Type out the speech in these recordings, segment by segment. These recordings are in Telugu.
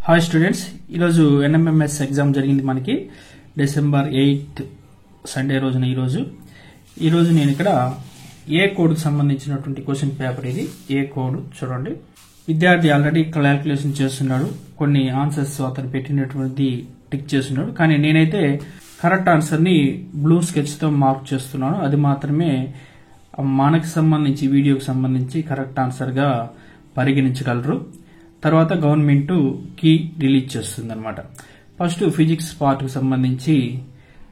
హాయ్ స్టూడెంట్స్, ఈరోజు ఎన్ఎంఎంఎస్ ఎగ్జామ్ జరిగింది మనకి డిసెంబర్ 8 సండే రోజున. ఈరోజు నేను ఇక్కడ ఏ కోడ్కి సంబంధించినటువంటి క్వశ్చన్ పేపర్. ఇది ఏ కోడ్ చూడండి. విద్యార్థి ఆల్రెడీ క్యాల్కులేషన్ చేస్తున్నాడు, కొన్ని ఆన్సర్స్ అతను పెట్టినటువంటి టిక్ చేస్తున్నాడు, కానీ నేనైతే కరెక్ట్ ఆన్సర్ ని బ్లూ స్కెచ్ తో మార్క్ చేస్తున్నాను. అది మాత్రమే మనకి సంబంధించి వీడియోకి సంబంధించి కరెక్ట్ ఆన్సర్ గా పరిగణించగలరు. తర్వాత గవర్నమెంట్ కీ రిలీజ్ చేస్తుంది అనమాట. ఫస్ట్ ఫిజిక్స్ పార్ట్ కు సంబంధించి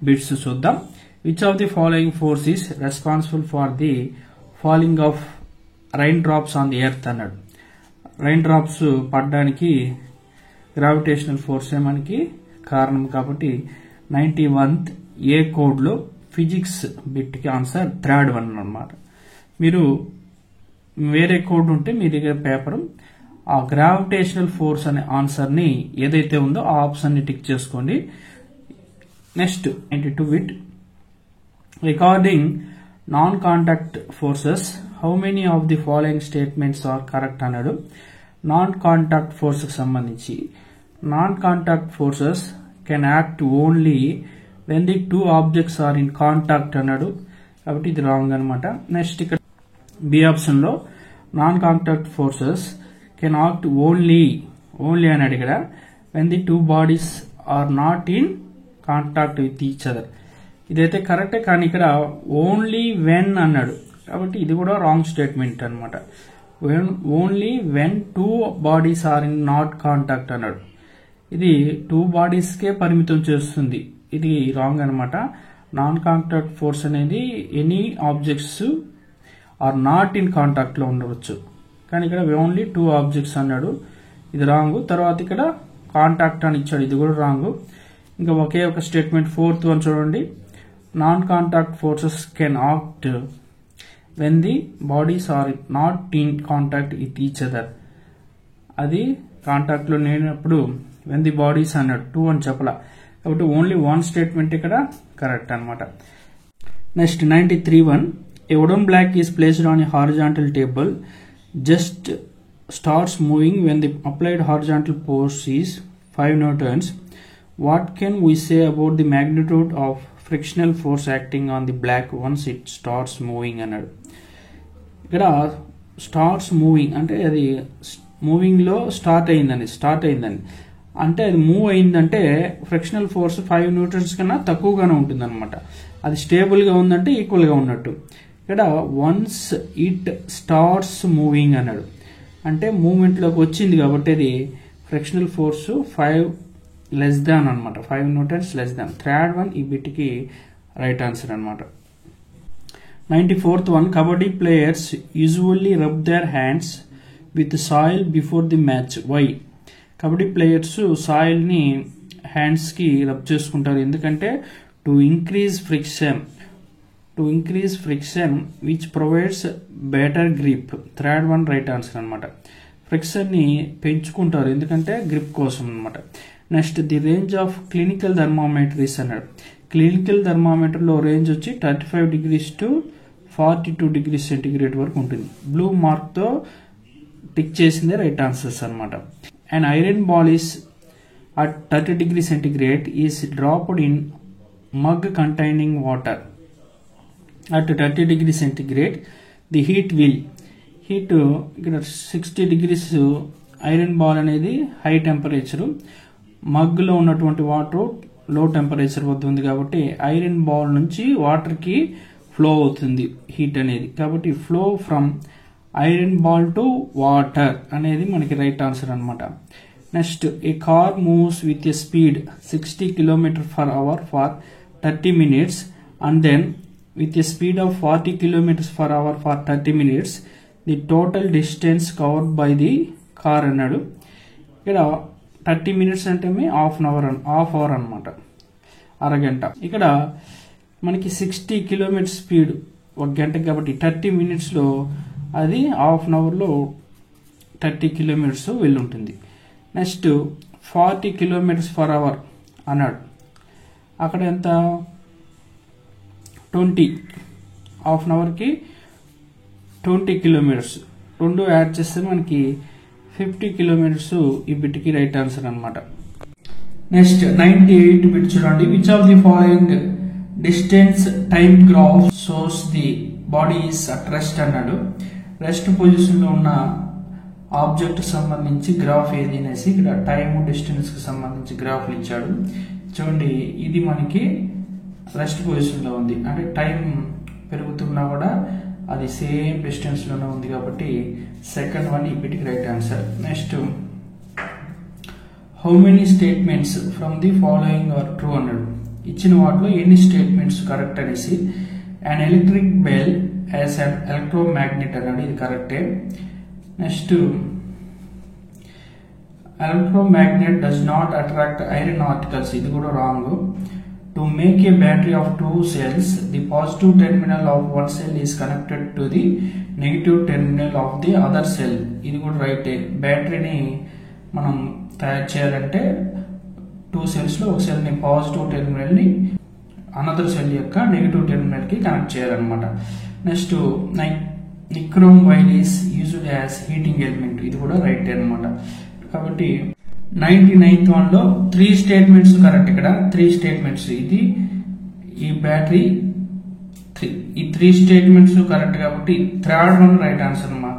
బిట్స్ చూద్దాం. Which of the following force is responsible for the falling of rain drops on the earth అన్నాడు. రైన్ డ్రాప్స్ పడడానికి గ్రావిటేషనల్ ఫోర్సే మనకి కారణం. కాబట్టి 91th ఏ కోడ్ లో ఫిజిక్స్ బిట్ కి ఆన్సర్ 3rd వన్ అన్నమాట. మీరు వేరే కోడ్ ఉంటే మీ దగ్గర పేపర్ ఆ గ్రావిటేషనల్ ఫోర్స్ అనే ఆన్సర్ ని ఏదైతే ఉందో ఆ ఆప్షన్ ని టిక్ చేసుకోండి. Next 92 bit recording non contact forces how many of the following statements are correct అన్నాడు. నాన్ కాంటాక్ట్ ఫోర్స్ కి సంబంధించి non contact forces can act only when the two objects are in contact అన్నాడు. కాబట్టి ఇది రాంగ్ అనమాట. నెక్స్ట్ ఇక్కడ బి ఆప్షన్ లో non contact forces can act only అన్నాడు ఇక్కడ when the two bodies are not in contact with each other. ఇదైతే కరెక్టే, కానీ ఇక్కడ ఓన్లీ వెన్ అన్నాడు, కాబట్టి ఇది కూడా రాంగ్ స్టేట్మెంట్ అనమాట. Only when two bodies are in not contact అన్నాడు. ఇది టూ బాడీస్ కే పరిమితం చేస్తుంది, ఇది రాంగ్ అనమాట. నాన్ కాంటాక్ట్ ఫోర్స్ అనేది any objects are not in contact లో ఉండవచ్చు, కానీ ఇక్కడ ఓన్లీ టూ ఆబ్జెక్ట్స్ అన్నాడు, ఇది రాంగ్. తర్వాత ఇక్కడ కాంటాక్ట్ అని ఇచ్చాడు, ఇది కూడా రాంగ్. ఇంకా ఒకే ఒక స్టేట్మెంట్ 4th వన్ చూడండి. Non contact forces can act when the bodies are not in contact with each other. అది కాంటాక్ట్ లో లేనప్పుడు వెన్ ది బాడీస్ అన్నాడు, 2 అని చెప్పలా, కాబట్టి ఓన్లీ 1 స్టేట్మెంట్ ఇక్కడ కరెక్ట్ అనమాట. Next 93 one a wooden block is placed on a horizontal table just starts moving when the applied horizontal force is 5 newtons. What can we say about the magnitude of frictional force acting on the black once it starts moving అన్నాడు. ఇక్కడ స్టార్ట్స్ మూవింగ్ అంటే అది మూవింగ్ లో స్టార్ట్ అయిందని అంటే అది మూవ్ అయిందంటే ఫ్రిక్షనల్ ఫోర్స్ 5 న్యూటన్స్ కన్నా తక్కువగానే ఉంటుంది అనమాట. అది స్టేబుల్ గా ఉందంటే ఈక్వల్ గా ఉన్నట్టు. ఇక్కడ వన్స్ ఇట్ స్టార్ట్స్ మూవింగ్ అన్నాడు, అంటే మూవ్మెంట్ లోకి వచ్చింది కాబట్టి అది ఫ్రిక్షనల్ ఫోర్స్ 5 లెస్ దాన్ అనమాట, 5 newtons less than. 3rd one ఈ బిట్ కి రైట్ ఆన్సర్ అనమాట. 94th one kabaddi players usually rub their hands with soil before the match. Why? Kabaddi players soil ని హ్యాండ్స్ కి రబ్ చేసుకుంటారు, ఎందుకంటే to increase friction which provides better grip. 3rd one right answer అనమాట. ఫ్రిక్షన్ ని పెంచుకుంటారు ఎందుకంటే గ్రిప్ కోసం అనమాట. Next the range of clinical thermometers అన్నాడు. క్లినికల్ థర్మామీటర్ లో రేంజ్ వచ్చి 35 degrees to 42 degrees సెంటిగ్రేడ్ వరకు ఉంటుంది. బ్లూ మార్క్ తో టిక్ చేసిందే రైట్ ఆన్సర్స్ అనమాట. And iron ball is at 30 degrees centigrade is dropped in mug containing water. At 30 degrees centigrade the heat ఇక్కడ 60 degrees ఐరన్ బాల్ అనేది హై టెంపరేచర్, మగ్ లో ఉన్నటువంటి వాటర్ లో టెంపరేచర్ వద్ద ఉంది కాబట్టి ఐరన్ బాల్ నుంచి వాటర్ కి ఫ్లో అవుతుంది హీట్ అనేది. కాబట్టి flow from iron ball to water అనేది మనకి రైట్ ఆన్సర్ అనమాట. Next A car moves with a speed 60 km/h for 30 minutes and then with a speed of 40 km/h for 30 minutes the total distance covered by the car అన్నాడు. ఇక్కడ 30 minutes అంటే హాఫ్ అవర్ అనమాట, అరగంట. ఇక్కడ మనకి 60 km స్పీడ్ ఒక గంట కాబట్టి 30 minutes లో అది హాఫ్ అన్ అవర్ లో 30 km వెళ్ళి ఉంటుంది. నెక్స్ట్ 40 km/h అన్నాడు, అక్కడ ఎంత 20, హాఫ్ అన్ అవర్ కి 20 kilometers, రెండు యాడ్ చేస్తే మనకి 50 కిలోమీటర్స్ ఈ బిట్కి రైట్ ఆన్సర్ అనమాట. నెక్స్ట్ 98 బిట్ చూడండి. Which of the following distance time graph shows the body is at rest అన్నాడు. రెస్ట్ పొజిషన్ లో ఉన్న ఆబ్జెక్ట్ సంబంధించి గ్రాఫ్ ఏది అనేసి ఇక్కడ టైమ్ డిస్టెన్స్ కి సంబంధించి గ్రాఫ్లు ఇచ్చాడు. చూడండి, ఇది మనకి రెస్ట్ పొజిషన్ లో ఉంది, అంటే టైం పెరుగుతున్నా కూడా అది సేమ్ డిస్టెన్స్ లోనే ఉంది కాబట్టి సెకండ్ వన్ ఈ బిట్కి right answer. Next how many statements from the following are true అన్నాడు. ఇచ్చిన వాటిలో ఎన్ని స్టేట్మెంట్స్ కరెక్ట్ అనేసి. And electric bell as an electromagnet అన్నాడు, ఇది కరెక్టే. Next electromagnet does not attract iron articles, ఇది కూడా wrong. To make a battery of 2 cells, the positive terminal of one cell is connected to the negative terminal of the other cell, ఇది కూడా రైటే. బ్యాటరీని మనం తయారు చేయాలంటే 2 cells లో ఒక సెల్ ని పాజిటివ్ టెర్మినల్ ని అనదర్ సెల్ యొక్క నెగిటివ్ టెర్మినల్ కి కనెక్ట్ చేయాలన్నమాట. Next nichrome wire is used as heating element, ఇది కూడా రైట్ అనమాట. కాబట్టి 99th వన్ లో 3 స్టేట్మెంట్స్ కరెక్ట్. ఇక్కడ 3 స్టేట్మెంట్స్, ఇది ఈ బ్యాటరీ 3, ఈ 3 స్టేట్మెంట్స్ కరెక్ట్ కాబట్టి థర్డ్ వన్ రైట్ ఆన్సర్ అమ్మా.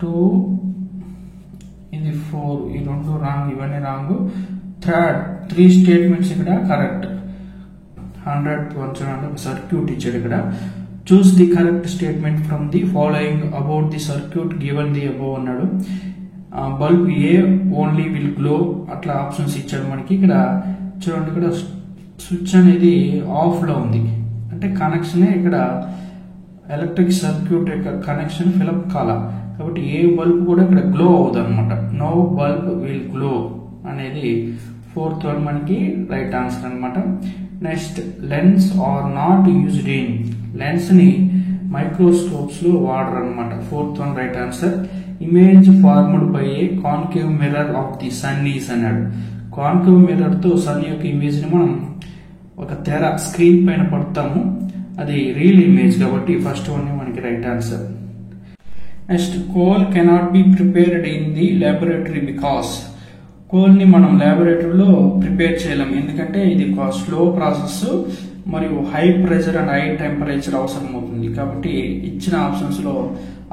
2 ఇది 4, ఈ 2 రాంగ్, ఇవన్నీ రాంగ్. థర్డ్ 3 స్టేట్మెంట్స్ ఇక్కడ కరెక్ట్. 100th వన్ చూడండి, సర్క్యూట్ ఇచ్చాడు ఇక్కడ. Choose the correct statement from the following about the circuit given the above అన్నాడు. Bulb A only will glow, అట్లా ఆప్షన్స్ ఇచ్చాడు మనకి. ఇక్కడ చూడండి, ఇక్కడ స్విచ్ అనేది ఆఫ్ లో ఉంది, అంటే కనెక్షన్ ఇక్కడ ఎలక్ట్రిక్ సర్క్యూట్ యొక్క కనెక్షన్ ఫిలప్ కాల, కాబట్టి ఏ బల్బ్ కూడా ఇక్కడ గ్లో అవుతుంది అనమాట. నో బల్బ్ విల్ గ్లో అనేది 4th వన్ మనకి రైట్ ఆన్సర్ అనమాట. Next lens are not used in, lens ని మైక్రోస్కోప్స్ లో వాడరు అనమాట. 4th one right answer. Image formed by a concave mirror of the sun is అన్నాడు. కాన్కేవ్ మిర్రర్ తో సన్ యొక్క ఇమేజ్ ని మనం ఒక తెర స్క్రీన్ పైన పడతాము, అది రియల్ ఇమేజ్ కాబట్టి ఫస్ట్ వన్ మనకి right answer. Next coal cannot be prepared in the laboratory because, coal ని మనం లాబొరేటరీలో ప్రిపేర్ చేయలేం, ఎందుకంటే ఇది ఒక స్లో ప్రాసెస్ మరియు high pressure and high temperature అవసరం అవుతుంది. కాబట్టి ఇచ్చిన ఆప్షన్స్ లో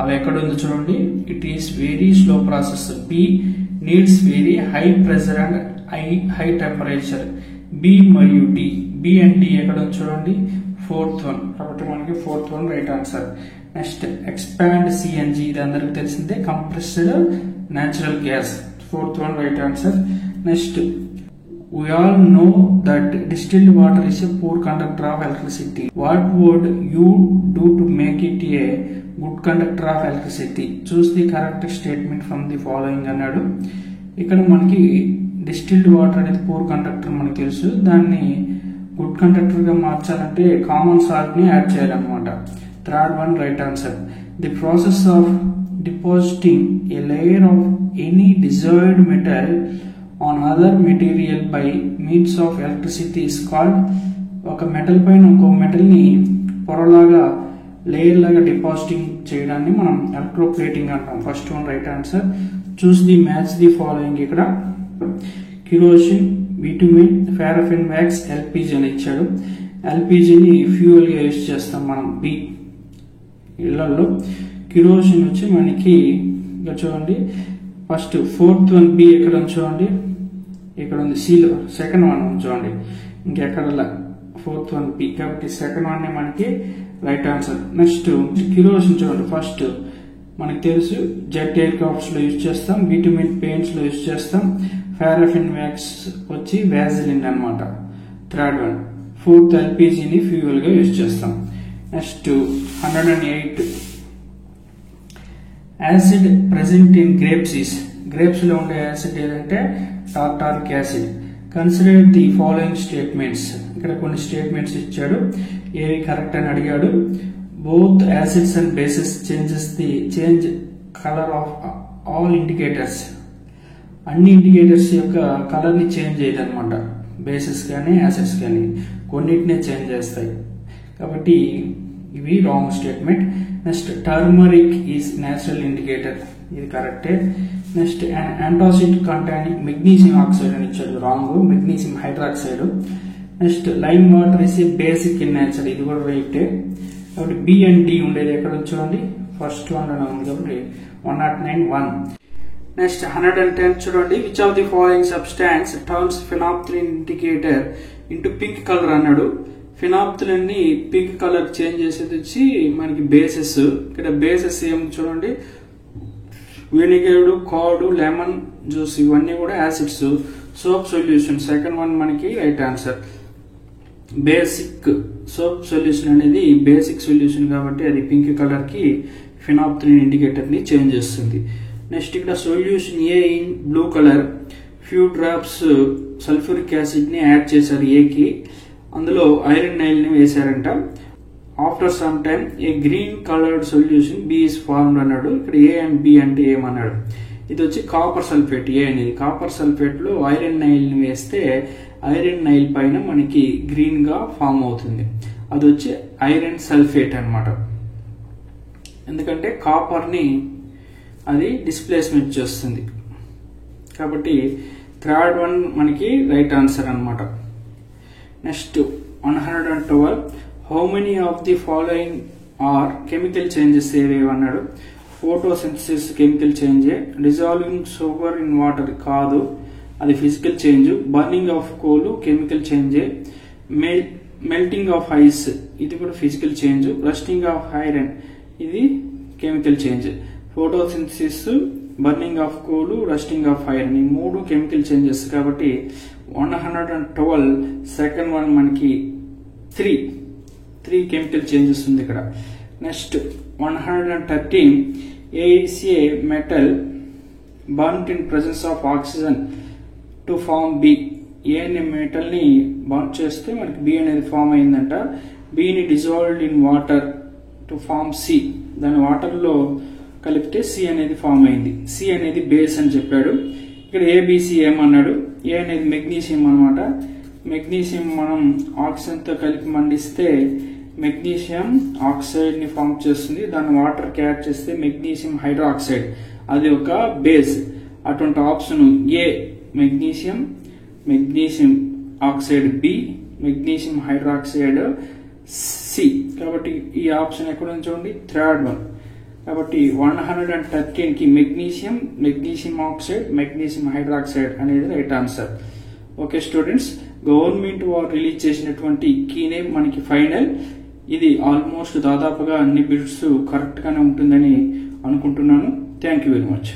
అవి ఎక్కడ ఉంది చూడండి. It is very slow process. B needs very high pressure and high temperature. B మరియు డి, బి అండ్ డి ఎక్కడ ఉంది చూడండి, 4th వన్. కాబట్టి మనకి 4th one right answer. Next expand CNG, ఇది అందరికి తెలిసిందే, compressed natural gas. 4th one right answer. Next we all know that distilled water is a poor conductor of electricity. What would you do to make it a good conductor of electricity? Choose the correct statement from the following అన్నాడు. ఇక్కడ మనకి డిస్టిల్డ్ వాటర్ అనేది పూర్ కండక్టర్ మనకి తెలుసు, దాన్ని గుడ్ కండక్టర్ గా మార్చాలంటే కామన్ సాల్ట్ ని యాడ్ చేయాలన్నమాట. Third one right answer. The process of depositing A layer of any desired metal on other material by means of electricity is called, ఒక మెటల్ పైన ఇంకో మెటల్ ని పొరలాగా లేయర్ లాగా డిపాజిటింగ్ చేయడాన్ని మనం ఎలక్ట్రోప్లేటింగ్ అంటాం. First one right answer. Choose the match the following. ఇక్కడ కిరోసిన్, బిటుమిన్, పారాఫిన్ వ్యాక్స్, ఎల్పిజి అని ఇచ్చాడు. ఎల్పిజిని ఫ్యూయల్ గా యూజ్ చేస్తాం మనం బి ఇళ్లలో. కిరోసిన్ వచ్చి మనకి చూడండి ఫస్ట్ 4th వన్ బి ఎక్కడ ఉంది చూడండి, ఇక్కడ ఉంది సిలో. సెకండ్ వన్ చూడండి ఇంకెక్కడ 4th వన్ బి, కాబట్టి సెకండ్ వన్ మనకి రైట్ ఆన్సర్. నెక్స్ట్ కిరోసిన్ చూడండి, ఫస్ట్ మనకి తెలుసు జెట్ ఎయిర్ క్రాఫ్ట్స్ లో యూజ్ చేస్తాం, విటమిన్ పెయింట్స్ లో యూజ్ చేస్తాం, పారాఫిన్ వ్యాక్స్ వచ్చి వ్యాజిలిన్ అనమాట. Third one. 4th ఎల్పిజిని ఫ్యూయల్ గా యూజ్ చేస్తాం. Next 108 acid present in grapes is, grapes లో ఉండే యాసిడ్ ఏదంటే tartaric acid. Consider the following statements, ఇక్కడ కొన్ని స్టేట్మెంట్స్ ఇచ్చాడు, ఏవి కరెక్ట్ అని అడిగాడు. Both acids and bases change colour of all indicators, అన్ని ఇండికేటర్స్ యొక్క కలర్ ని చేంజ్ చేయదు అనమాట. బేసెస్ కానీ యాసిడ్స్ కానీ కొన్నిటినే చేంజ్ చేస్తాయి, కాబట్టి ఇవి wrong statement. Next turmeric is natural indicator, ఇది కరెక్టే. Next antacid containing magnesium oxide అని ఇచ్చాడు, wrong, magnesium hydroxide. Next lime water is basic in nature, ఇది కూడా రైటే. కాబట్టి బి అండ్ డి ఉండేది ఎక్కడ చూడండి, ఫస్ట్ వన్ అని ఉంది కాబట్టి 109(1). నెక్స్ట్ 110 చూడండి, which of the following substance turns phenolphthalein indicator into pink colour అన్నాడు. ఫినాప్థలిన్ ని పింక్ కలర్ చేంజ్ చేసేది వచ్చి మనకి బేసెస్. ఇక్కడ బేసెస్ ఏమి చూడండి, వెనిగర్, కార్డ్, లెమన్ జ్యూస్, ఇవన్నీ కూడా acids. Soap solution second one మనకి right answer. Basic soap solution అనేది బేసిక్ సొల్యూషన్ కాబట్టి అది పింక్ కలర్ కి ఫినాప్థలిన్ ఇండికేటర్ ని చేంజ్ చేస్తుంది. నెక్స్ట్ ఇక్కడ solution A in blue colour, few drops sulphuric acid ని యాడ్ చేశారు ఏ కి, అందులో ఐరన్ నైల్ ని వేశారంట. After some time A green coloured solution B is formed అన్నాడు. ఇక్కడ ఏ అండ్ బి అంటే ఏమన్నాడు, ఇది వచ్చి కాపర్ సల్ఫేట్. ఏ అనేది కాపర్ సల్ఫేట్ లో ఐరన్ నైల్ ని వేస్తే ఐరన్ నైల్ పైన మనకి గ్రీన్ గా ఫామ్ అవుతుంది, అది వచ్చి ఐరన్ సల్ఫేట్ అన్నమాట. ఎందుకంటే కాపర్ ని అది డిస్ప్లేస్మెంట్ చేస్తుంది కాబట్టి థర్డ్ వన్ మనకి రైట్ ఆన్సర్ అన్నమాట. Next 112, how many of the following are chemical changes ఏవేవి అన్నాడు. Photosynthesis chemical change, dissolving sugar in water కాదు, అది physical change. Burning of coal chemical change. Melting of ice ఇది కూడా physical change. Rusting of iron ఇది chemical change. Photosynthesis, burning of coal, rusting of iron, ఈ మూడు కెమికల్ చేంజెస్ కాబట్టి 112 సెకండ్ వన్ మనకి త్రీ కెమికల్ చేంజెస్ ఉంది ఇక్కడ. Next 113, A is a metal burnt in presence of oxygen to form B. A అనే మెటల్ ని బర్న్ చేస్తే మనకి బి అనేది ఫామ్ అయిందంట. బిని dissolved in water to form C, దాని వాటర్ లో కలిపితే సి అనేది ఫామ్ అయింది. సి అనేది బేస్ అని చెప్పాడు. ఇక్కడ ఏబిసి ఏమన్నాడు, ఏ అనేది మెగ్నీషియం అనమాట. మెగ్నీషియం మనం ఆక్సిజన్ తో కలిపి మండిస్తే మెగ్నీషియం ఆక్సైడ్ ని ఫామ్ చేస్తుంది, దాన్ని వాటర్ కి యాడ్ చేస్తే మెగ్నీషియం హైడ్రాక్సైడ్, అది ఒక బేస్. అటువంటి option A magnesium, magnesium oxide B, magnesium hydroxide C. కాబట్టి ఈ ఆప్షన్ ఎక్కడ ఉంది చూడండి, థర్డ్ వన్. కాబట్టి 113 కి magnesium, magnesium oxide, magnesium hydroxide అనేది right answer. Okay students, government వారు రిలీజ్ చేసినటువంటి కీ నేమ్ మనకి ఫైనల్. ఇది ఆల్మోస్ట్ దాదాపుగా అన్ని బిట్స్ కరెక్ట్ గానే ఉంటుందని అనుకుంటున్నాను. Thank you very much.